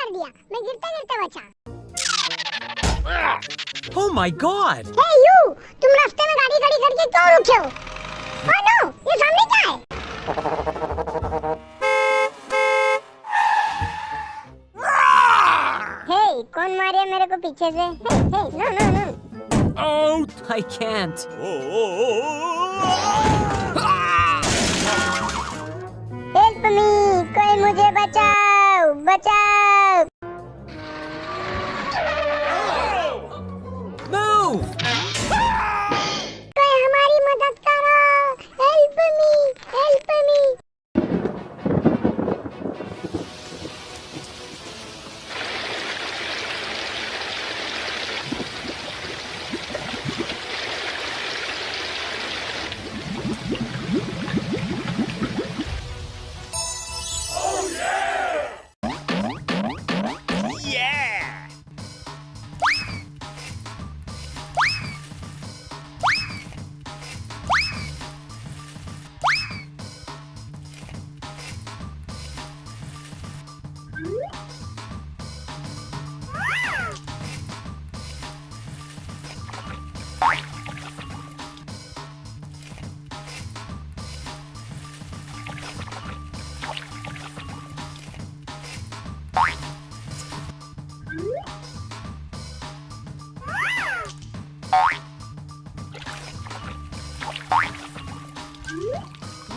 कर दिया। मैं गिरते-गिरते बचा। Oh my God! Hey you, तुम रास्ते में गाड़ी खड़ी करके क्यों रुके हो? Oh no, ये सामने क्या है? Hey, कौन मारे मेरे को पीछे से? Hey, hey, no, no, no. Oh, I can't. Help me, कोई मुझे बचाओ, बचाओ. Move! कोई हमारी मदद करो. Help me, help me.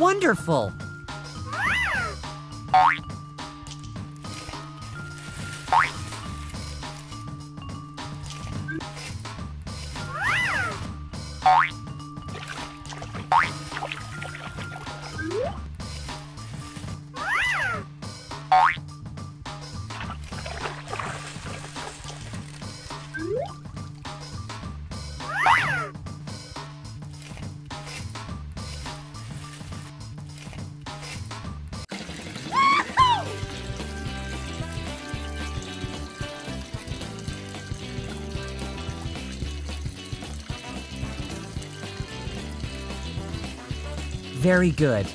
Wonderful! Very good.